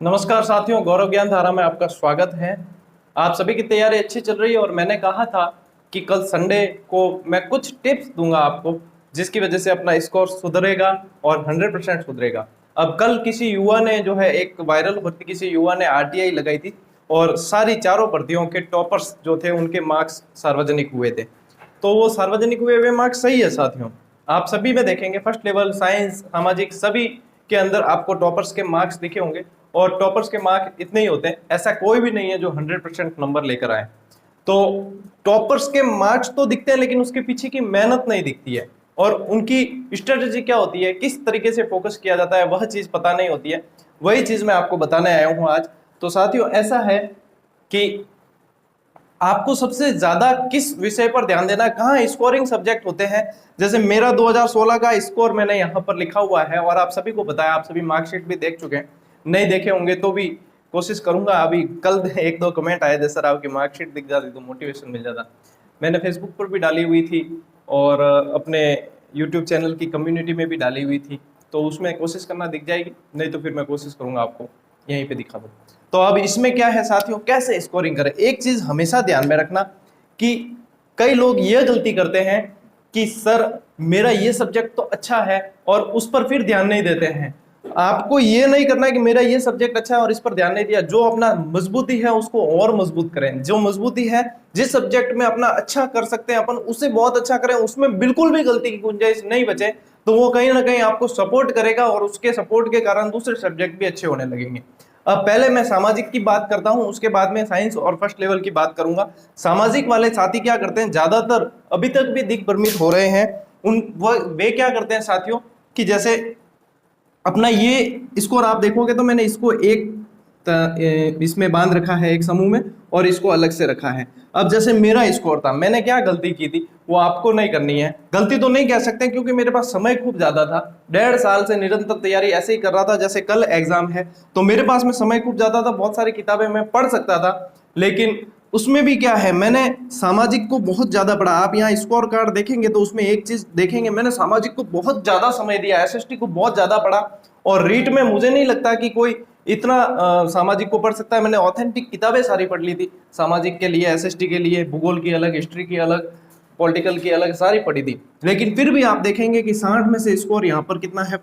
नमस्कार साथियों, गौरव ज्ञान धारा में आपका स्वागत है। आप सभी की तैयारी अच्छी चल रही है और मैंने कहा था कि कल संडे को मैं कुछ टिप्स दूंगा आपको जिसकी वजह से अपना स्कोर सुधरेगा और 100% सुधरेगा। अब कल किसी युवा ने जो है एक वायरल भर्ती किसी युवा ने आरटीआई लगाई थी और सारी चारों भर्तियों के टॉपर्स जो थे उनके मार्क्स सार्वजनिक हुए थे। तो वो सार्वजनिक हुए हुए मार्क्स सही है साथियों। आप सभी में देखेंगे फर्स्ट लेवल साइंस सामाजिक सभी के अंदर आपको टॉपर्स के मार्क्स दिखे होंगे और टॉपर्स के मार्क्स इतने ही होते हैं, ऐसा कोई भी नहीं है जो 100% नंबर लेकर आए। तो टॉपर्स के मार्क्स तो दिखते हैं लेकिन उसके पीछे की मेहनत नहीं दिखती है और उनकी स्ट्रेटेजी क्या होती है, किस तरीके से फोकस किया जाता है, वह चीज पता नहीं होती है। वही चीज मैं आपको बताने आया हूं आज। तो साथियों ऐसा है कि आपको सबसे ज्यादा किस विषय पर ध्यान देना, कहाँ स्कोरिंग सब्जेक्ट होते हैं। जैसे मेरा 2016 का स्कोर मैंने यहाँ पर लिखा हुआ है और आप सभी को बताया, आप सभी मार्कशीट भी देख चुके हैं, नहीं देखे होंगे तो भी कोशिश करूंगा। अभी कल एक दो कमेंट आए थे, सर आपकी मार्कशीट दिख जाती तो मोटिवेशन मिल जाता। मैंने फेसबुक पर भी डाली हुई थी और अपने यूट्यूब चैनल की कम्युनिटी में भी डाली हुई थी, तो उसमें कोशिश करना दिख जाएगी, नहीं तो फिर मैं कोशिश करूंगा आपको यहीं पे दिखा दूं। तो अब इसमें क्या है साथियों, कैसे स्कोरिंग करें। एक चीज हमेशा ध्यान में रखना कि कई लोग ये गलती करते हैं कि सर मेरा ये सब्जेक्ट तो अच्छा है और उस पर फिर ध्यान नहीं देते हैं। आपको ये नहीं करना है कि मेरा ये सब्जेक्ट अच्छा है और इस पर ध्यान नहीं दिया। जो अपना मजबूती है उसको और मजबूत करें। जो मजबूती है, जिस सब्जेक्ट में अपना अच्छा कर सकते हैं अपन, उसे बहुत अच्छा करें, उसमें बिल्कुल भी गलती की गुंजाइश नहीं बचे, तो वो कहीं ना कहीं आपको सपोर्ट करेगा और उसके सपोर्ट के कारण दूसरे सब्जेक्ट भी अच्छे होने लगेंगे। अब पहले मैं सामाजिक की बात करता हूं, उसके बाद में साइंस और फर्स्ट लेवल की बात करूंगा। सामाजिक वाले साथी क्या करते हैं, ज्यादातर अभी तक भी दिग्भ्रमित हो रहे हैं। वे क्या करते हैं साथियों कि जैसे अपना ये स्कोर आप देखोगे तो मैंने इसको एक इसमें बांध रखा है एक समूह में और इसको अलग से रखा है। अब जैसे मेरा स्कोर था, मैंने क्या गलती की थी वो आपको नहीं करनी है। गलती तो नहीं कह सकते क्योंकि मेरे पास समय खूब ज्यादा था, 1.5 साल से निरंतर तैयारी ऐसे ही कर रहा था। जैसे कल एग्जाम है तो मेरे पास में समय खूब ज्यादा था, बहुत सारी किताबें मैं पढ़ सकता था, लेकिन उसमें भी क्या है, मैंने सामाजिक को बहुत ज्यादा पढ़ा। आप यहाँ स्कोर कार्ड देखेंगे तो उसमें एक चीज देखेंगे, मैंने सामाजिक को बहुत ज्यादा समय दिया, एसएसटी को बहुत ज्यादा पढ़ा और रीट में मुझे नहीं लगता कि कोई इतना सामाजिक को पढ़ सकता है। मैंने ऑथेंटिक किताबें सारी पढ़ ली थी सामाजिक के लिए, एसएसटी के लिए, भूगोल की अलग, हिस्ट्री की अलग, पॉलिटिकल की अलग, सारी पढ़ी थी। लेकिन फिर भी आप देखेंगे कि 60 में से स्कोर यहाँ पर कितना है,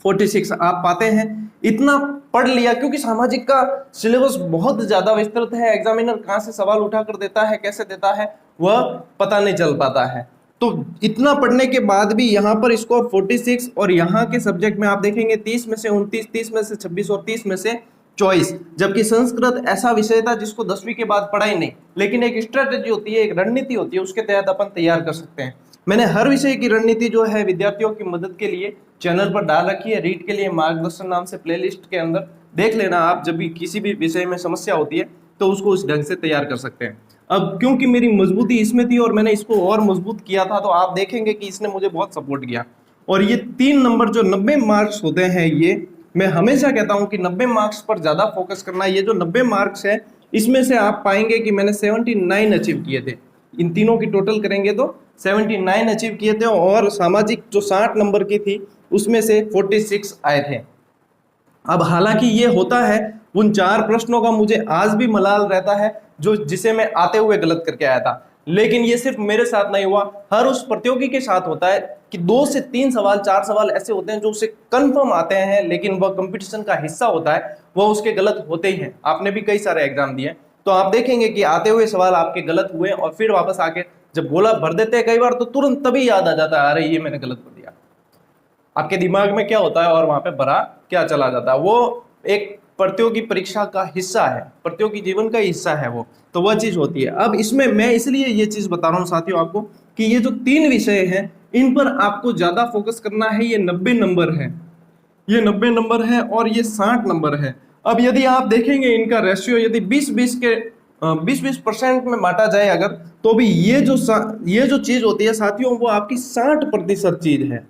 46 आप पाते हैं। इतना पढ़ लिया क्योंकि सामाजिक का सिलेबस बहुत ज्यादा विस्तृत है, एग्जामिनर कहाँ से सवाल उठा कर देता है, कैसे देता है, वह पता नहीं चल पाता है। तो इतना पढ़ने के बाद भी यहाँ पर स्कोर 46 और यहाँ के सब्जेक्ट में आप देखेंगे 30 में से 29, 30 में से 26 और 30 में से 24। जबकि संस्कृत ऐसा विषय था जिसको 10वीं के बाद पढ़ा ही नहीं, लेकिन एक स्ट्रेटेजी होती है, एक रणनीति होती है, उसके तहत अपन तैयार कर सकते हैं। मैंने हर विषय की रणनीति जो है विद्यार्थियों की मदद के लिए चैनल पर डाल रखी है। रीड के लिए मार्गदर्शन नाम से प्लेलिस्ट के अंदर देख लेना आप, जब भी किसी भी विषय में समस्या होती है तो उसको उस ढंग से तैयार कर सकते हैं। अब क्योंकि मेरी मजबूती इसमें थी और मैंने इसको और मजबूत किया था, तो आप देखेंगे कि इसने मुझे बहुत सपोर्ट किया। और ये 3 नंबर जो 90 मार्क्स होते हैं, ये मैं हमेशा कहता हूं कि 90 मार्क्स पर ज्यादा फोकस करना है। ये जो 90 मार्क्स है इसमें से आप पाएंगे कि मैंने 79 अचीव किए थे। इन तीनों की टोटल करेंगे तो 79 अचीव किए थे और सामाजिक जो 60 नंबर की थी उसमें से 46 आए थे। अब हालांकि ये होता है, उन 4 प्रश्नों का मुझे आज भी मलाल रहता है जो जिसे मैं आते हुए गलत करके आया था। लेकिन ये सिर्फ मेरे साथ नहीं हुआ, हर उस प्रतियोगी के साथ होता है कि 2 से 3 सवाल, 4 सवाल ऐसे होते हैं जो उसे कंफर्म आते हैं, लेकिन वह कंपटीशन का हिस्सा होता है, वह उसके गलत होते ही हैं। आपने भी कई सारे एग्जाम दिए तो आप देखेंगे कि आते हुए सवाल आपके गलत हुए और फिर वापस आके जब गोला भर देते हैं कई बार तो तुरंत तभी याद आ जाता है, अरे ये मैंने गलत कर दिया। आपके दिमाग में क्या होता है और वहां पे भरा क्या चला जाता है। वो एक प्रतियोगी परीक्षा का हिस्सा है, प्रतियोगी जीवन का हिस्सा है वो, तो वह चीज होती है। अब इसमें मैं इसलिए ये चीज बता रहा हूँ साथियों आपको कि ये जो 3 विषय हैं इन पर आपको ज्यादा फोकस करना है। ये 90 नंबर है, ये 90 नंबर है और ये 60 नंबर है। अब यदि आप देखेंगे इनका रेशियो यदि 20-20 के 20-20% में बांटा जाए अगर, तो भी ये जो चीज होती है साथियों वो आपकी 60% चीज है,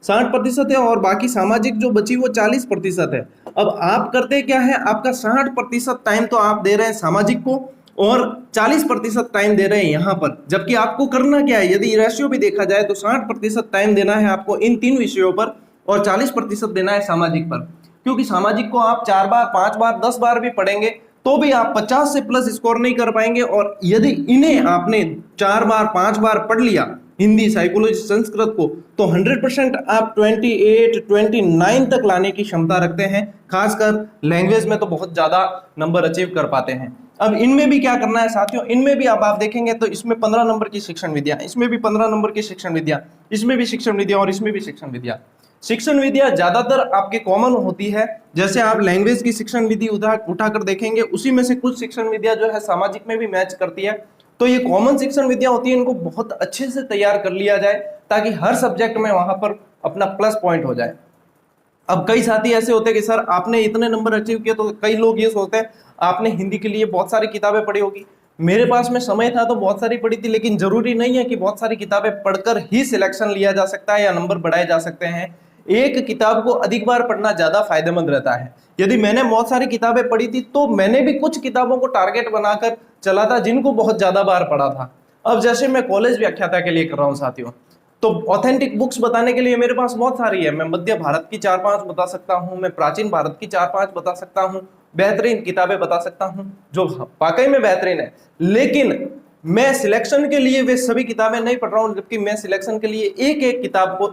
60% है और बाकी सामाजिक जो बची वो 40% है। अब आप करते क्या है, आपका 60% टाइम तो आप दे रहे हैं सामाजिक को और 40% टाइम दे रहे हैं यहाँ पर। जबकि आपको करना क्या है, यदि रेशियो भी देखा जाए तो 60% टाइम देना है आपको इन 3 विषयों पर और 40% देना है सामाजिक पर। क्योंकि सामाजिक को आप 4 बार 5 बार 10 बार भी पढ़ेंगे तो भी आप 50 से प्लस स्कोर नहीं कर पाएंगे। और यदि इन्हें आपने 4 बार 5 बार पढ़ लिया, हिंदी, साइकोलॉजी, संस्कृत को, तो 100% आप 28 29 तक लाने की क्षमता रखते हैं। खासकर लैंग्वेज में तो बहुत ज्यादा नंबर अचीव कर पाते हैं। अब इनमें भी क्या करना है साथियों, इनमें भी अब आप देखेंगे तो इसमें 15 नंबर की शिक्षण विद्या, इसमें भी 15 नंबर की शिक्षण विद्या, इसमें भी शिक्षण विद्या और इसमें भी शिक्षण विद्या। शिक्षण विद्या ज्यादातर आपके कॉमन होती है। जैसे आप लैंग्वेज की शिक्षण विधि उठाकर देखेंगे, उसी में से कुछ शिक्षण विद्या जो है सामाजिक में भी मैच करती है। तो ये कॉमन शिक्षण विद्या होती है, इनको बहुत अच्छे से तैयार कर लिया जाए ताकि हर सब्जेक्ट में वहां पर अपना प्लस पॉइंट हो जाए। अब कई साथी ऐसे होते हैं कि सर आपने इतने नंबर अचीव किए, तो कई लोग ये सोचते हैं आपने हिंदी के लिए बहुत सारी किताबें पढ़ी होगी। मेरे पास में समय था तो बहुत सारी पढ़ी थी, लेकिन जरूरी नहीं है कि बहुत सारी किताबें पढ़कर ही सिलेक्शन लिया जा सकता है या नंबर बढ़ाए जा सकते हैं। एक किताब को अधिक बार पढ़ना ज्यादा फायदेमंद रहता है। यदि मैंने बहुत सारी किताबें पढ़ी थी तो मैंने भी कुछ किताबों को टारगेट बनाकर चला था जिनको बहुत ज्यादा बार पढ़ा था। अब जैसे मैं कॉलेज व्याख्याता के लिए कर रहा हूँ साथियों, तो ऑथेंटिक बुक्स बताने के लिए मेरे पास बहुत सारी है। मैं मध्य भारत की 4-5 बता सकता हूँ, मैं प्राचीन भारत की 4-5 बता सकता हूँ, बेहतरीन किताबें बता सकता हूँ जो वाकई में बेहतरीन है। लेकिन मैं सिलेक्शन के लिए वे सभी किताबें नहीं पढ़ रहा हूँ, जबकि मैं सिलेक्शन के लिए एक एक किताब को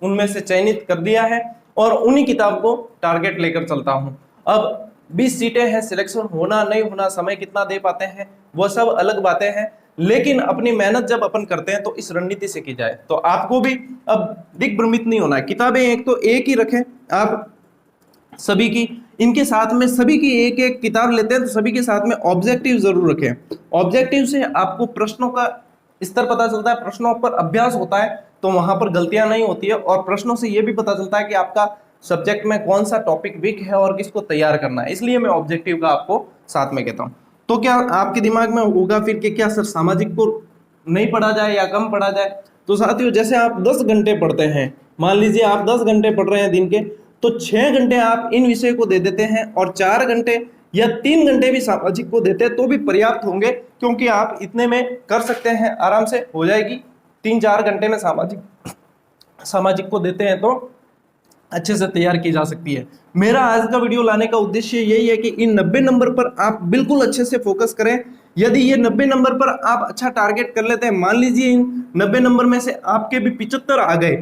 उनमें से चयनित कर दिया है और उन्हीं किताब को टारगेट लेकर चलता हूं। अब 20 सीटें हैं, सिलेक्शन होना नहीं होना, समय कितना दे पाते हैं, वो सब अलग बातें हैं। लेकिन अपनी मेहनत जब अपन करते हैं तो इस रणनीति से की जाए। तो आपको भी अब दिग्भ्रमित नहीं होना है। किताबें एक तो एक ही रखें आप सभी की, इनके साथ में सभी की एक एक किताब लेते हैं तो सभी के साथ में ऑब्जेक्टिव जरूर रखें। ऑब्जेक्टिव से आपको प्रश्नों का स्तर पता चलता है, प्रश्नों पर अभ्यास होता है तो वहां पर गलतियां नहीं होती है। और प्रश्नों से यह भी पता चलता है कि आपका सब्जेक्ट में कौन सा टॉपिक वीक है और किसको तैयार करना है। इसलिए मैं ऑब्जेक्टिव का आपको साथ में कहता हूं। तो क्या आपके दिमाग में होगा फिर कि क्या सर सामाजिक को नहीं पढ़ा जाए या कम पढ़ा जाए? तो साथियों, जैसे आप 10 घंटे पढ़ते हैं, मान लीजिए आप 10 घंटे पढ़ रहे हैं दिन के, तो 6 घंटे आप इन विषय को दे देते हैं और 4 घंटे या 3 घंटे भी सामाजिक को देते हैं तो भी पर्याप्त होंगे, क्योंकि आप इतने में कर सकते हैं, आराम से हो जाएगी। 3-4 घंटे में सामाजिक को देते हैं तो अच्छे से तैयार की जा सकती है। मेरा आज का वीडियो लाने का उद्देश्य यही है कि इन 90 नंबर पर आप बिल्कुल अच्छे से फोकस करें। यदि ये 90 नंबर पर आप अच्छा टारगेट कर लेते हैं, मान लीजिए इन 90 नंबर में से आपके भी 75 आ गए,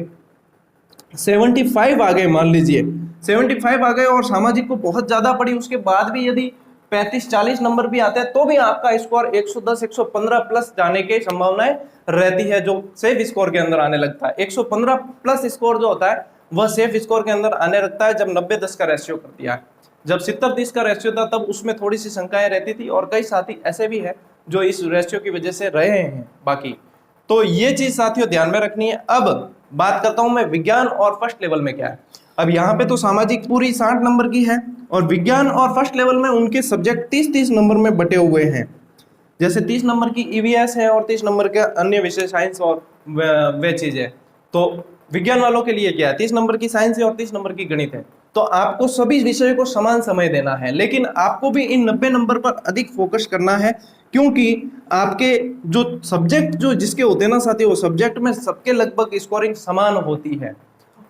75 आ गए, मान लीजिए 75 आ गए और सामाजिक को बहुत ज्यादा पड़ी, उसके बाद भी यदि 35-40 नंबर भी आते हैं तो भी आपका स्कोर 110-115 प्लस जाने की संभावनाएं रहती है, जो सेफ स्कोर के अंदर आने लगता है। 115 प्लस स्कोर जो होता है वह सेफ स्कोर के अंदर आने लगता है जब 90-10 का रेशियो कर दिया है। जब 70-30 का रेशियो था तब उसमें थोड़ी सी शंकाएं रहती थी और कई साथी ऐसे भी है जो इस रेशियो की वजह से रहे हैं बाकी। तो ये चीज साथियों ध्यान में रखनी है। अब बात करता हूं मैं विज्ञान और फर्स्ट लेवल में क्या है। अब यहाँ पे तो सामाजिक पूरी 60 नंबर की है और विज्ञान और फर्स्ट लेवल में उनके सब्जेक्ट 30-30 नंबर में बटे हुए हैं। जैसे 30 नंबर की ईवीएस है और 30 नंबर के अन्य विषय साइंस और वे चीज है। तो विज्ञान वालों के लिए क्या है, 30 नंबर की साइंस है और 30 नंबर की गणित है। तो आपको सभी विषयों को समान समय देना है, लेकिन आपको भी इन 90 नंबर पर अधिक फोकस करना है, क्योंकि आपके जो सब्जेक्ट जो जिसके होते हैं ना साथी, वो सब्जेक्ट में सबके लगभग स्कोरिंग समान होती है।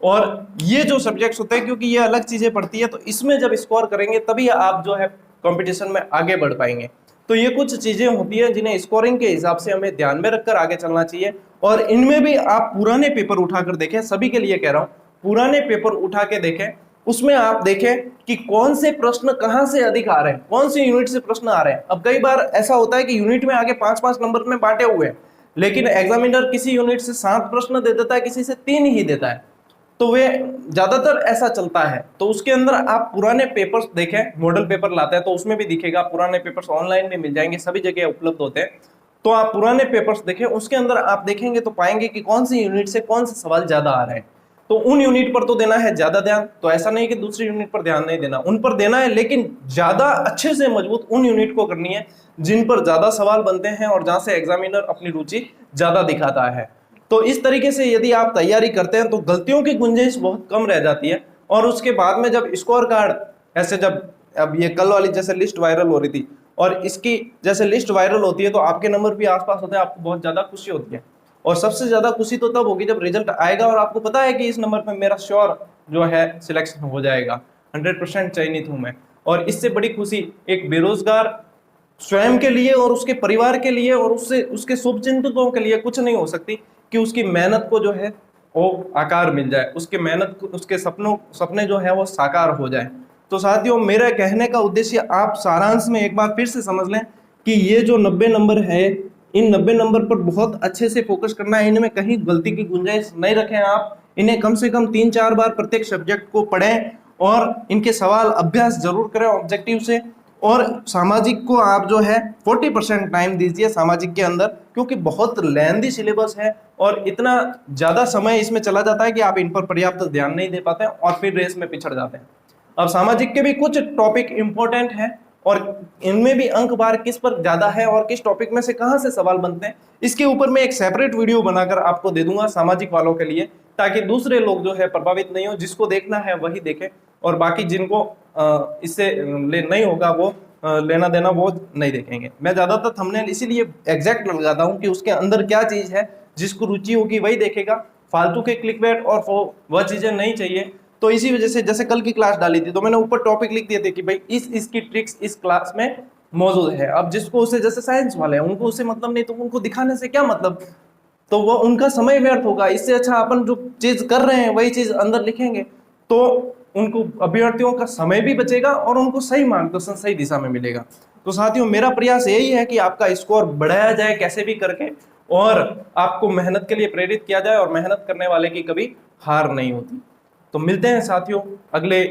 और ये जो सब्जेक्ट्स होते हैं, क्योंकि ये अलग चीजें पढ़ती है, तो इसमें जब स्कोर करेंगे तभी आप जो है कंपटीशन में आगे बढ़ पाएंगे। तो ये कुछ चीजें होती है जिन्हें स्कोरिंग के हिसाब से हमें ध्यान में रखकर आगे चलना चाहिए। और इनमें भी आप पुराने पेपर उठाकर देखें, सभी के लिए कह रहा हूं, पुराने पेपर उठा के देखें, उसमें आप देखें कि कौन से प्रश्न कहां से अधिक आ रहे हैं, कौन सी यूनिट से प्रश्न आ रहे हैं। अब कई बार ऐसा होता है कि यूनिट में आगे 5-5 नंबर में बांटे हुए हैं, लेकिन एग्जामिनर किसी यूनिट से 7 प्रश्न दे देता है, किसी से 3 ही देता है। तो वे ज्यादातर ऐसा चलता है। तो उसके अंदर आप पुराने पेपर्स देखें, मॉडल पेपर लाते हैं तो उसमें भी दिखेगा, पुराने पेपर्स ऑनलाइन में मिल जाएंगे, सभी जगह उपलब्ध होते हैं। तो आप पुराने पेपर्स देखें, उसके अंदर आप देखेंगे तो पाएंगे कि कौन सी यूनिट से कौन से सवाल ज्यादा आ रहे हैं। तो उन यूनिट पर तो देना है ज्यादा ध्यान, तो ऐसा नहीं कि दूसरी यूनिट पर ध्यान नहीं देना, उन पर देना है, लेकिन ज्यादा अच्छे से मजबूत उन यूनिट को करनी है जिन पर ज्यादा सवाल बनते हैं और जहां से एग्जामिनर अपनी रुचि ज्यादा दिखाता है। तो इस तरीके से यदि आप तैयारी करते हैं तो गलतियों की गुंजाइश बहुत कम रह जाती है। और उसके बाद में जब स्कोर कार्ड ऐसे, जब अब ये कल वाली जैसे लिस्ट वायरल हो रही थी और इसकी जैसे लिस्ट वायरल होती है तो आपके नंबर भी आसपास होते हैं, आपको बहुत ज्यादा खुशी होती है। और सबसे ज्यादा खुशी तो तब होगी जब रिजल्ट आएगा और आपको पता है कि इस नंबर पे मेरा श्योर जो है सिलेक्शन हो जाएगा। 100% चयनित हूं मैं। और इससे बड़ी खुशी एक बेरोजगार स्वयं के लिए और उसके परिवार के लिए और उससे उसके शुभचिंतकों के लिए कुछ नहीं हो सकती कि उसकी मेहनत को जो है वो आकार मिल जाए, उसके मेहनत को, उसके सपने जो है वो साकार हो जाए। तो साथियों, मेरा कहने का उद्देश्य आप सारांश में एक बार फिर से समझ लें कि ये जो 90 नंबर है, इन 90 नंबर पर बहुत अच्छे से फोकस करना है, इनमें कहीं गलती की गुंजाइश नहीं रखें आप। इन्हें कम से कम 3-4 बार प्रत्येक सब्जेक्ट को पढ़ें और इनके सवाल अभ्यास जरूर करें ऑब्जेक्टिव से। और सामाजिक को आप जो है 40% टाइम दीजिए सामाजिक के अंदर, क्योंकि बहुत लेंदी सिलेबस है और इतना ज्यादा समय इसमें चला जाता है कि आप इन पर पर्याप्त ध्यान नहीं दे पाते हैं और फिर रेस में पिछड़ जाते हैं। अब सामाजिक के भी कुछ टॉपिक इंपॉर्टेंट हैं और इनमें भी अंक बार किस पर ज्यादा है और किस टॉपिक में से कहां से सवाल बनते हैं, इसके ऊपर मैं एक सेपरेट वीडियो बनाकर आपको दे दूंगा सामाजिक वालों के लिए, ताकि दूसरे लोग जो है प्रभावित नहीं हो। जिसको देखना है वही देखें और बाकी जिनको इससे नहीं होगा वो लेना देना वो नहीं देखेंगे। मैं ज्यादातर थंबनेल इसीलिए एग्जैक्ट लगाता हूं कि उसके अंदर क्या चीज है, जिसको रुचि होगी वही देखेगा। फालतू के क्लिकबेट और वह चीजें नहीं चाहिए। तो इसी वजह से जैसे कल की क्लास डाली थी तो मैंने ऊपर टॉपिक लिख दिए थे कि भाई इसकी ट्रिक्स इस क्लास में मौजूद है। अब जिसको उसे, जैसे साइंस वाले हैं उनको उसे मतलब नहीं, तो उनको दिखाने से क्या मतलब, तो वो उनका समय व्यर्थ होगा। इससे अच्छा अपन जो चीज कर रहे हैं वही चीज अंदर लिखेंगे, तो उनको अभ्यर्थियों का समय भी बचेगा और उनको सही मार्गदर्शन सही दिशा में मिलेगा। तो साथियों, मेरा प्रयास यही है कि आपका स्कोर बढ़ाया जाए कैसे भी करके, और आपको मेहनत के लिए प्रेरित किया जाए, और मेहनत करने वाले की कभी हार नहीं होती। तो मिलते हैं साथियों अगले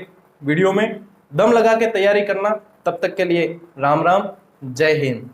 वीडियो में। दम लगा के तैयारी करना, तब तक के लिए राम राम, जय हिंद।